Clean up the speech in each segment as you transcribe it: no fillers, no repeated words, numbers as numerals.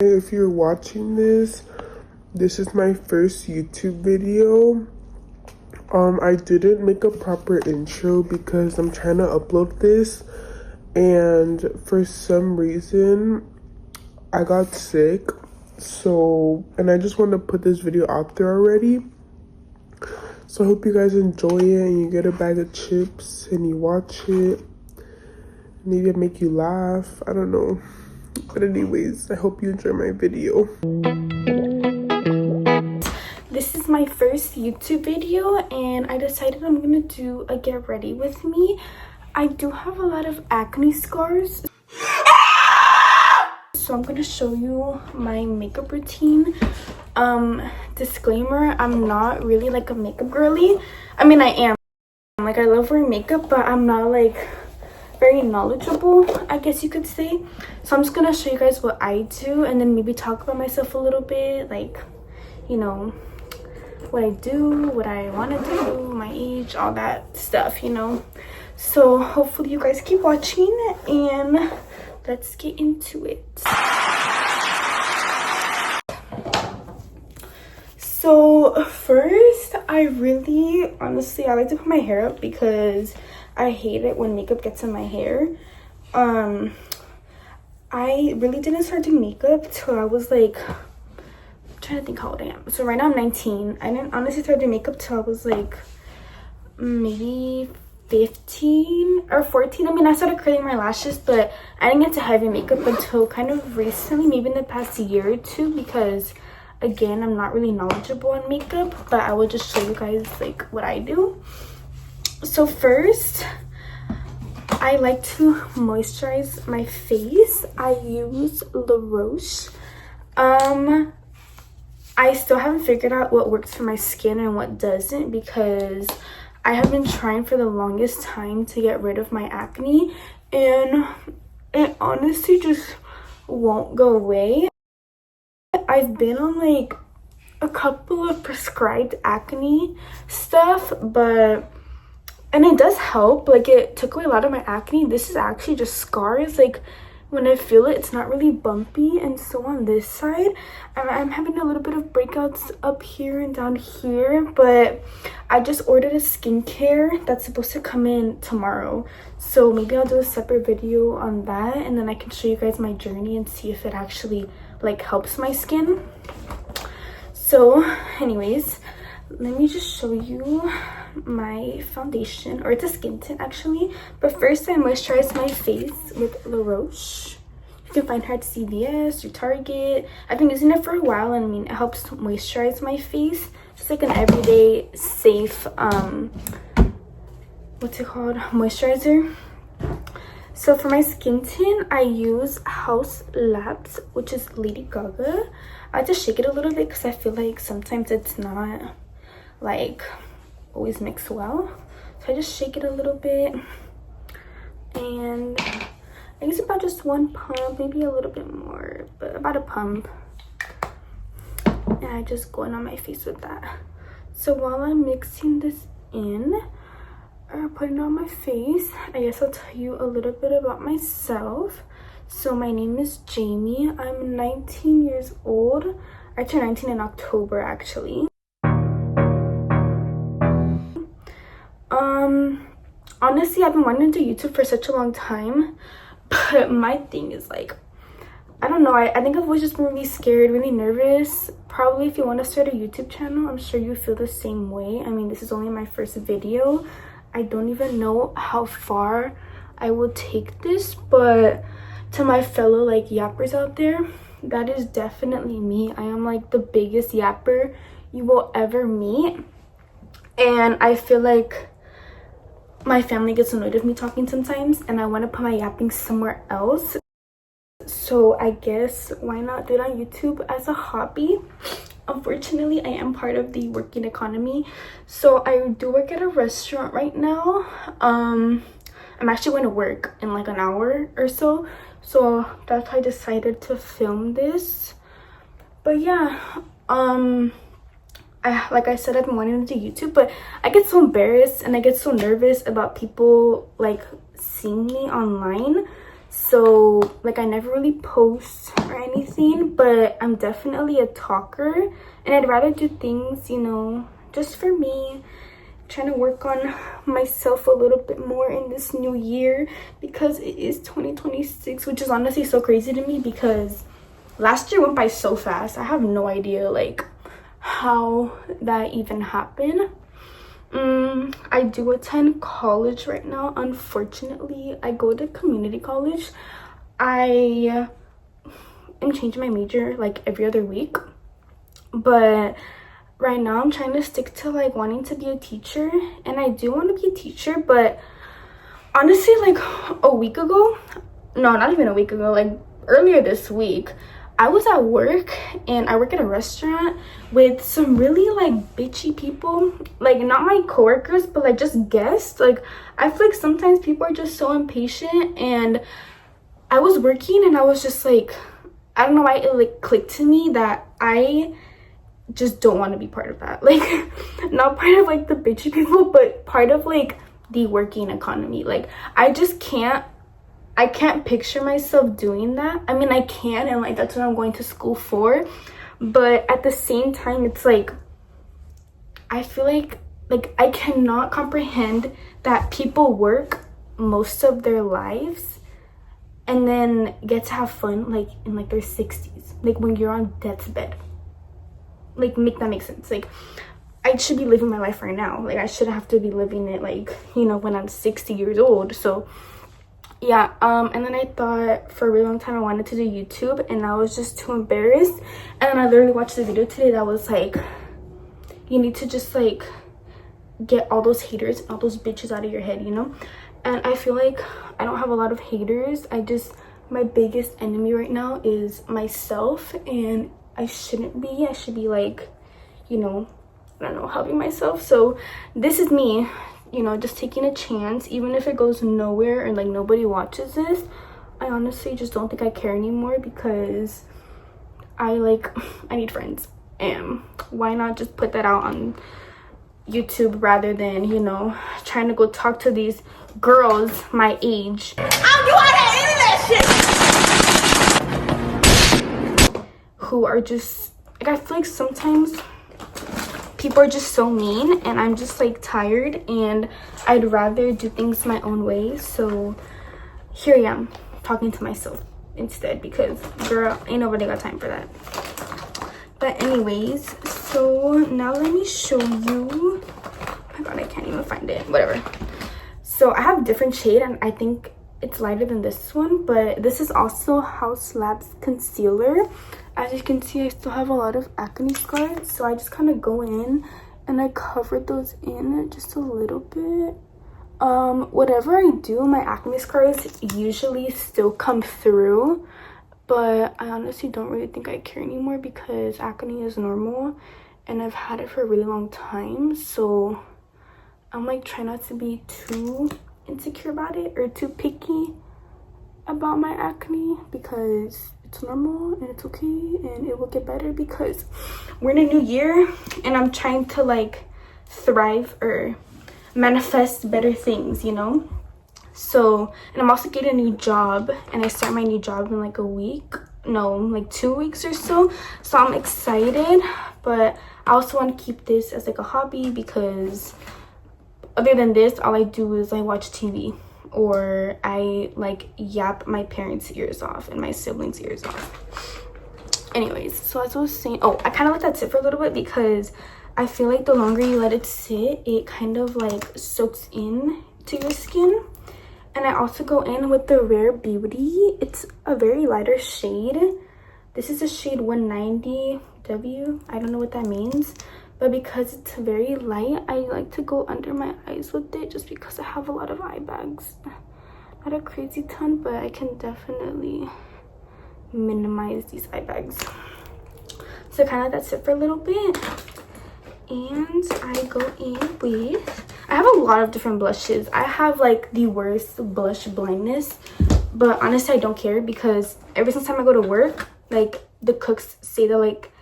If you're watching this is my first YouTube video. I didn't make a proper intro because I'm trying to upload this, and for some reason I got sick. And I just want to put this video out there already. So I hope you guys enjoy it and you get a bag of chips and you watch it. Maybe it'll make you laugh. I don't know. But anyways, I hope you enjoy my video. This is my first YouTube video and I decided I'm gonna do a get ready with me. I do have a lot of acne scars. So I'm gonna show you my makeup routine. Disclaimer, I'm not really like a makeup girly. I mean, I am. Like, I love wearing makeup, but I'm not like very knowledgeable, I guess you could say. So I'm just gonna show you guys what I do and then maybe talk about myself a little bit, like, you know, what I do, what I want to do, my age, all that stuff, you know. So hopefully you guys keep watching and let's get into it. So first, I like to put my hair up because I hate it when makeup gets in my hair. I really didn't start doing makeup till I was like, I'm trying to think how old I am. So right now I'm 19. I didn't honestly start doing makeup till I was like maybe 15 or 14. I mean, I started curling my lashes, but I didn't get to heavy makeup until kind of recently, maybe in the past year or two, because again, I'm not really knowledgeable on makeup, but I will just show you guys like what I do. So first, I like to moisturize my face. I use La Roche. I still haven't figured out what works for my skin and what doesn't, because I have been trying for the longest time to get rid of my acne and it honestly just won't go away. I've been on like a couple of prescribed acne stuff, and it does help. Like, it took away a lot of my acne. This is actually just scars. Like, when I feel it, it's not really bumpy. And so on this side, I'm having a little bit of breakouts up here and down here, but I just ordered a skincare that's supposed to come in tomorrow. So maybe I'll do a separate video on that, and then I can show you guys my journey and see if it actually like helps my skin. So anyways, let me just show you my foundation, or it's a skin tint actually. But first, I moisturize my face with La Roche. You can find her at CVS or Target. I've been using it for a while, and I mean, it helps to moisturize my face. Just like an everyday safe what's it called, moisturizer. So for my skin tint, I use House Labs, which is Lady Gaga. I just shake it a little bit because I feel like sometimes it's not like always mix well. So I just shake it a little bit, and I use about just one pump, maybe a little bit more, but about a pump. And I just go in on my face with that. So while I'm mixing this in or putting it on my face, I guess I'll tell you a little bit about myself. So my name is Jamie. I'm 19 years old. I turned 19 in October actually. Honestly, I've been wanting to do YouTube for such a long time, but my thing is like, I don't know, I think I've always just been really scared, really nervous. Probably if you want to start a YouTube channel, I'm sure you feel the same way. I mean, this is only my first video. I don't even know how far I will take this, but to my fellow like yappers out there, that is definitely me. I am like the biggest yapper you will ever meet, and I feel like my family gets annoyed with me talking sometimes, and I want to put my yapping somewhere else. So I guess why not do it on YouTube as a hobby? Unfortunately, I am part of the working economy, so I do work at a restaurant right now. I'm actually going to work in like an hour or so, so that's why I decided to film this. But yeah, like I said, I've been wanting to do YouTube, but I get so embarrassed and I get so nervous about people like seeing me online. So like I never really post or anything, but I'm definitely a talker, and I'd rather do things, you know, just for me, trying to work on myself a little bit more in this new year, because it is 2026, which is honestly so crazy to me because last year went by so fast. I have no idea like how that even happened. I do attend college right now. Unfortunately, I go to community college. I am changing my major like every other week, but right now I'm trying to stick to like wanting to be a teacher, and I do want to be a teacher. But honestly, like a week ago, no, not even a week ago, like earlier this week, I was at work, and I work at a restaurant with some really like bitchy people, like not my coworkers, but like just guests. Like I feel like sometimes people are just so impatient, and I was working and I was just like, I don't know why it like clicked to me that I just don't want to be part of that. Like not part of like the bitchy people, but part of like the working economy. Like I can't picture myself doing that. I mean, I can, and like that's what I'm going to school for, but at the same time it's like I feel like I cannot comprehend that people work most of their lives and then get to have fun like in like their 60s, like when you're on death's bed. Like make that make sense. Like I should be living my life right now. Like I shouldn't have to be living it like, you know, when I'm 60 years old. So yeah, and then I thought for a really long time I wanted to do YouTube, and I was just too embarrassed. And then I literally watched the video today that was like, you need to just like get all those haters and all those bitches out of your head, you know? And I feel like I don't have a lot of haters. My biggest enemy right now is myself, and I shouldn't be. I should be like, you know, I don't know, helping myself. So this is me, you know, just taking a chance, even if it goes nowhere and like nobody watches this. I honestly just don't think I care anymore, because I need friends, and why not just put that out on YouTube rather than, you know, trying to go talk to these girls my age. Who are just like, I feel like sometimes people are just so mean, and I'm just like tired, and I'd rather do things my own way. So here I am talking to myself instead, because girl, ain't nobody got time for that. But anyways, so now let me show you. Oh my god, I can't even find it. Whatever. So I have a different shade, and I think it's lighter than this one, but this is also House Labs concealer. As you can see, I still have a lot of acne scars, so I just kind of go in and I cover those in just a little bit. Whatever I do, my acne scars usually still come through, but I honestly don't really think I care anymore, because acne is normal and I've had it for a really long time. So I'm like trying not to be too insecure about it or too picky about my acne, because it's normal and it's okay, and it will get better, because we're in a new year and I'm trying to like thrive or manifest better things, you know? So, and I'm also getting a new job, and I start my new job in like a week, no, like 2 weeks or so. So I'm excited, but I also want to keep this as like a hobby, because other than this, all I do is I watch TV, or I like yap my parents' ears off and my siblings' ears off. Anyways, so as I was saying, oh, I kind of let that sit for a little bit, because I feel like the longer you let it sit, it kind of like soaks in to your skin. And I also go in with the Rare Beauty. It's a very lighter shade. This is a shade 190W. I don't know what that means, but because it's very light, I like to go under my eyes with it, just because I have a lot of eye bags. Not a crazy ton, but I can definitely minimize these eye bags. So kind of that's it for a little bit. And I go in with, I have a lot of different blushes. I have like the worst blush blindness, but honestly I don't care, because every single time I go to work, like the cooks say that like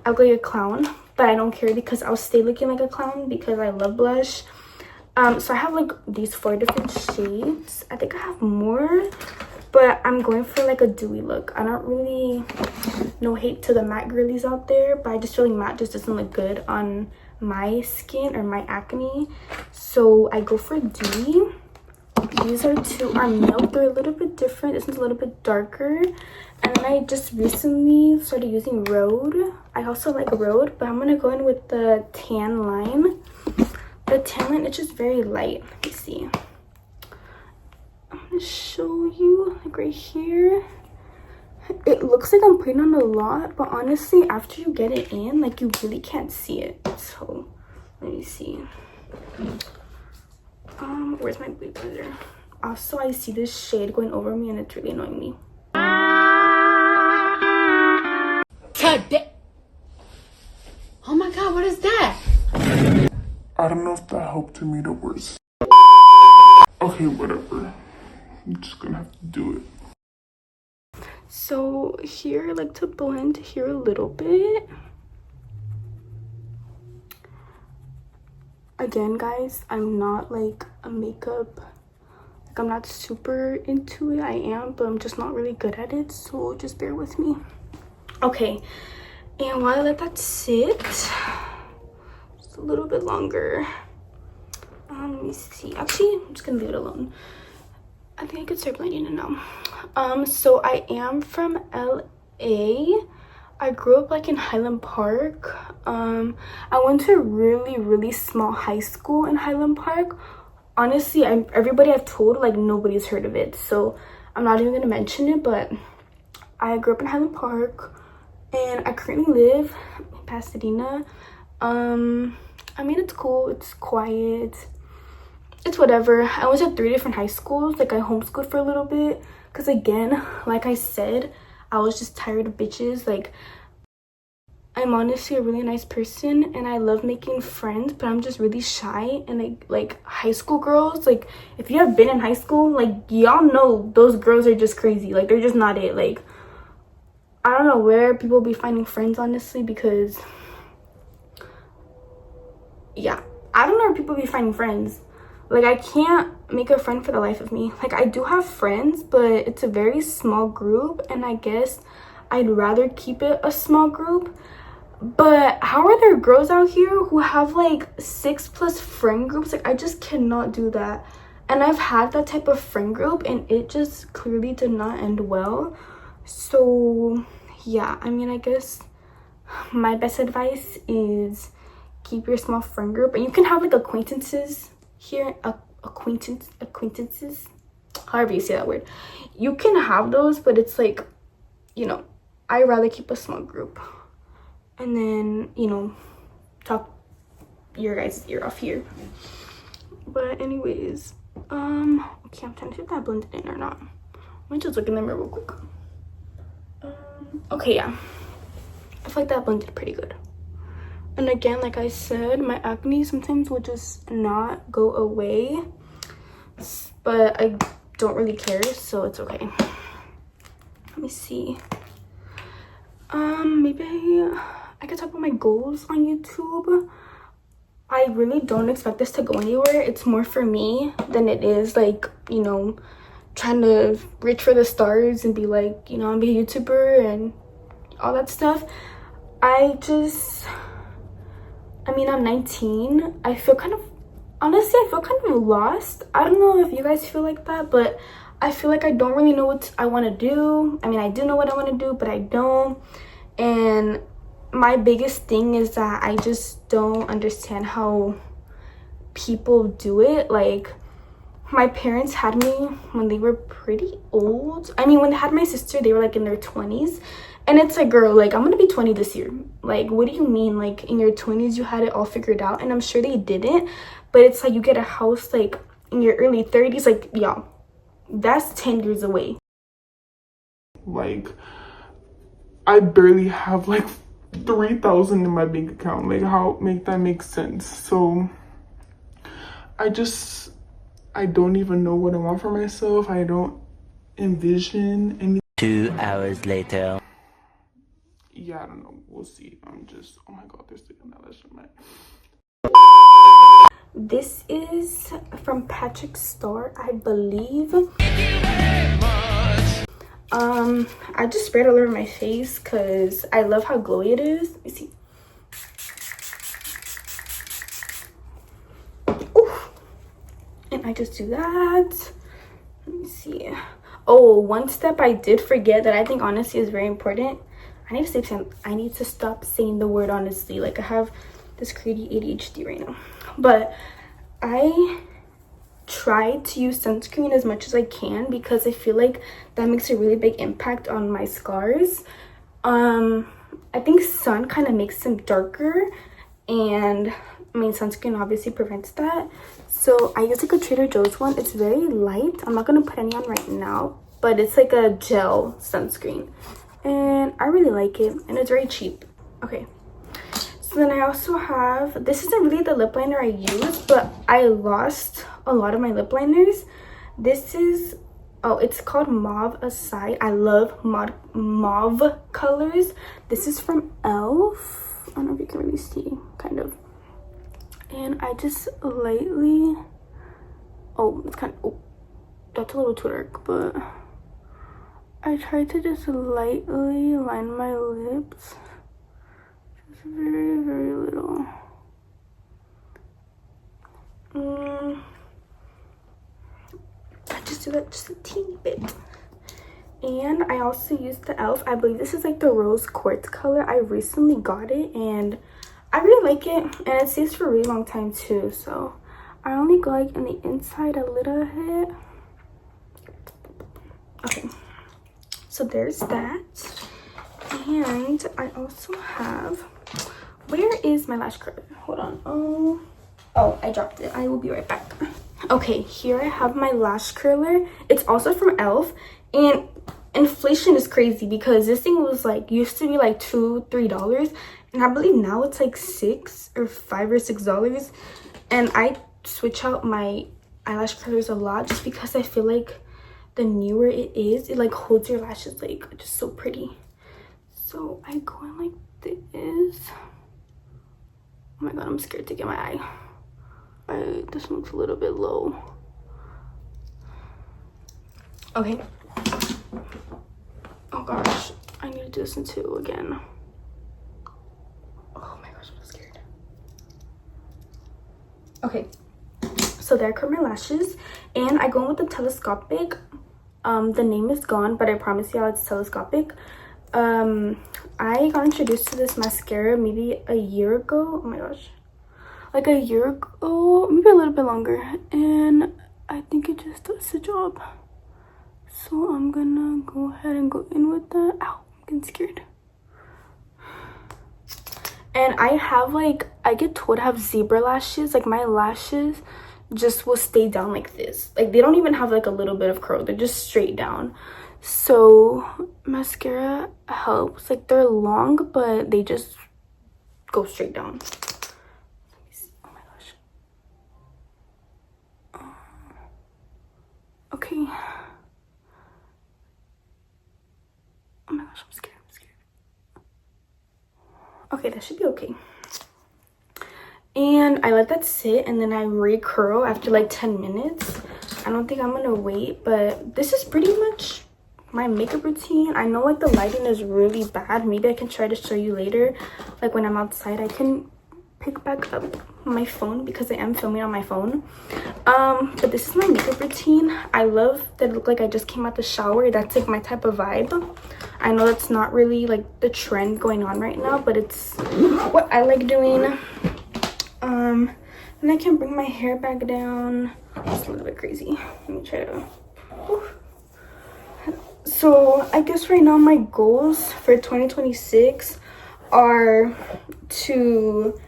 I look like a clown, but I don't care, because I'll stay looking like a clown, because I love blush. So I have like these 4 different shades. I think I have more, but I'm going for like a dewy look. I don't really, no hate to the matte girlies out there, but I just feel like matte just doesn't look good on my skin or my acne, so I go for dewy. These are milk. They're a little bit different. This one's a little bit darker, and then I just recently started using Rhode. I also like Rhode, but I'm gonna go in with the tan line. The tan line is just very light. Let me see. I'm gonna show you like right here. It looks like I'm putting on a lot, but honestly, after you get it in, like, you really can't see it. So let me see. Where's my blue blender? Also, I see this shade going over me and it's really annoying me. Oh my god, what is that? I don't know if that helped to me the worst. Okay, whatever. I'm just gonna have to do it. So here, I like to blend here a little bit. Again, guys, I'm not like a makeup, like, I'm not super into it. I am, but I'm just not really good at it, so just bear with me. Okay, and while I let that sit just a little bit longer, let me see. Actually, I'm just gonna leave it alone. I think I could start blending it now. So I am from LA. I grew up like in Highland Park. I went to a really small high school in Highland Park. Honestly, everybody I've told, like, nobody's heard of it, so I'm not even gonna mention it. But I grew up in Highland Park, and I currently live in Pasadena. I mean, it's cool, it's quiet, it's whatever. I went to 3 different high schools. Like, I homeschooled for a little bit because, again, like I said, I was just tired of bitches. Like, I'm honestly a really nice person and I love making friends, but I'm just really shy. And like high school girls, like, if you have been in high school, like, y'all know those girls are just crazy. Like, they're just not it. Like, I don't know where people be finding friends, honestly, because, yeah, I don't know where people be finding friends. Like, I can't make a friend for the life of me. Like, I do have friends, but it's a very small group, and I guess I'd rather keep it a small group. But how are there girls out here who have like 6+ friend groups? Like, I just cannot do that. And I've had that type of friend group and it just clearly did not end well. So yeah, I mean, I guess my best advice is keep your small friend group, and you can have like acquaintances here, acquaintances, however you say that word. You can have those, but it's like, you know, I'd rather keep a small group. And then, you know, talk your guys' ear off here. But anyways, okay, I'm trying to see if that blended in or not. Let me just look in the mirror real quick. Okay, yeah, I feel like that blended pretty good. And again, like I said, my acne sometimes will just not go away, but I don't really care, so it's okay. Let me see. Maybe I could talk about my goals on YouTube. I really don't expect this to go anywhere. It's more for me than it is, like, you know, trying to reach for the stars and be like, you know, I'm be a YouTuber and all that stuff. I mean, I'm 19. I feel kind of, honestly, I feel kind of lost. I don't know if you guys feel like that, but I feel like I don't really know what I want to do. I mean, I do know what I want to do, but I don't. And my biggest thing is that I just don't understand how people do it. Like, my parents had me when they were pretty old. I mean, when they had my sister, they were like in their 20s. And it's like, girl, like, I'm gonna be 20 this year. Like, what do you mean? Like, in your 20s, you had it all figured out? And I'm sure they didn't. But it's like, you get a house, like, in your early 30s. Like, y'all, that's 10 years away. Like, I barely have, like, 3,000 in my bank account. Like, how make that make sense? So, I don't even know what I want for myself. I don't envision any. 2 hours later. Yeah, I don't know. We'll see. I'm just, oh my god, they're sticking that shit, man. This is from Patrick Star, I believe. Thank you very much. I just sprayed it all over my face because I love how glowy it is. Let me see. Oof. And I just do that. Let me see. Oh, one step I did forget that I think honestly is very important. I need to stop saying the word honestly. Like, I have this crazy ADHD right now. But I try to use sunscreen as much as I can because I feel like that makes a really big impact on my scars. I think sun kind of makes them darker, and I mean sunscreen obviously prevents that. So I use like a Trader Joe's one. It's very light. I'm not gonna put any on right now, but it's like a gel sunscreen and I really like it, and it's very cheap. Okay, so then I also have, this isn't really the lip liner I use, but I lost a lot of my lip liners. This is, oh, it's called Mauve Aside. I love mauve colors. This is from Elf. I don't know if you can really see, kind of. And I just lightly, oh, it's kind of, oh, that's a little too dark, but I try to just lightly line my lips. Just very, very little. I just do that just a teeny bit. And I also use the Elf. I believe this is like the rose quartz color. I recently got it and I really like it, and it stays for a really long time too. So I only go like in the inside a little bit. Okay, so there's that. And I also have, where is my lash curler? Hold on. Oh, I dropped it. I will be right back. Okay, here I have my lash curler. It's also from Elf, and inflation is crazy because this thing was like, used to be like $2-3, and I believe now it's like $5 or $6. And I switch out my eyelash curlers a lot just because I feel like the newer it is, it like holds your lashes like just so pretty. So I go in like this. Oh my god, I'm scared to get my eye. This looks a little bit low. Okay. Oh gosh, I need to do this in 2 again. Oh my gosh, I'm so scared. Okay, so there I curl my lashes, and I go in with the telescopic. The name is gone, but I promise y'all it's telescopic. I got introduced to this mascara maybe a year ago. Oh my gosh, like a year ago, maybe a little bit longer, and I think it just does the job. So I'm gonna go ahead and go in with that. Ow, I'm getting scared. And I have like, I get told to have zebra lashes. Like my lashes just will stay down like this. Like they don't even have like a little bit of curl. They're just straight down. So mascara helps. Like they're long, but they just go straight down. Let me see. Oh my gosh. Okay. Oh my gosh, I'm scared. Okay, that should be okay. And I let that sit, and then I recurl after like 10 minutes. I don't think I'm gonna wait, but this is pretty much my makeup routine. I know like the lighting is really bad. Maybe I can try to show you later, like when I'm outside. I can pick back up my phone because I am filming on my phone. But this is my makeup routine. I love that it look like I just came out the shower. That's like my type of vibe. I know that's not really like the trend going on right now, but it's what I like doing. And I can bring my hair back down. It's a little bit crazy. Let me try to. Oof. So I guess right now my goals for 2026 are to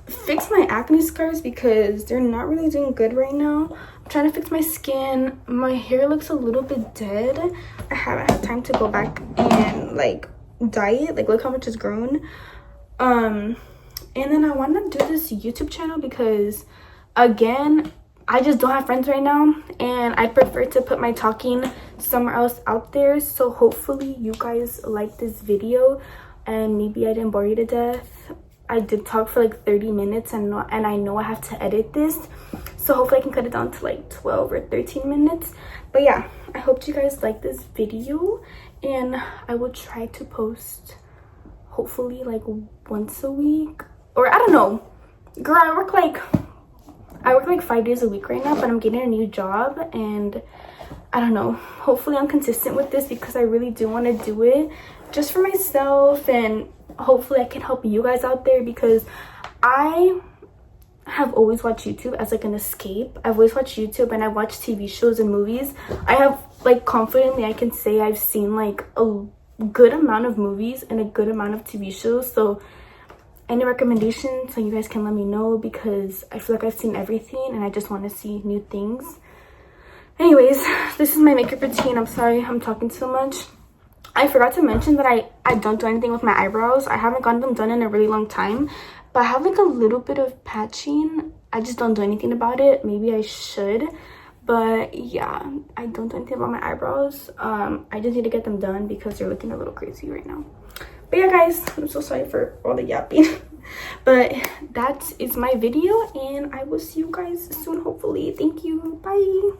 fix my acne scars because they're not really doing good right now. I'm trying to fix my skin. My hair looks a little bit dead. I haven't had time to go back and like dye it. Like look how much it's grown. And then I want to do this YouTube channel because again, I just don't have friends right now, and I prefer to put my talking somewhere else out there. So hopefully you guys like this video, and maybe I didn't bore you to death. I did talk for like 30 minutes, and I know I have to edit this. So hopefully I can cut it down to like 12 or 13 minutes. But yeah, I hope you guys like this video, and I will try to post hopefully like once a week, or I don't know. Girl, I work like 5 days a week right now, but I'm getting a new job, and I don't know, hopefully I'm consistent with this because I really do want to do it just for myself, and hopefully I can help you guys out there, because I have always watched YouTube as like an escape. I've always watched YouTube, and I watch TV shows and movies. I have like confidently I can say I've seen like a good amount of movies and a good amount of TV shows. So any recommendations, so you guys can let me know, because I feel like I've seen everything and I just want to see new things. Anyways, this is my makeup routine. I'm sorry I'm talking so much. I forgot to mention that I don't do anything with my eyebrows. I haven't gotten them done in a really long time, but I have like a little bit of patching. I just don't do anything about it. Maybe I should, but yeah, I don't do anything about my eyebrows. I just need to get them done because they're looking a little crazy right now. But yeah guys, I'm so sorry for all the yapping. But that is my video, and I will see you guys soon hopefully. Thank you, bye.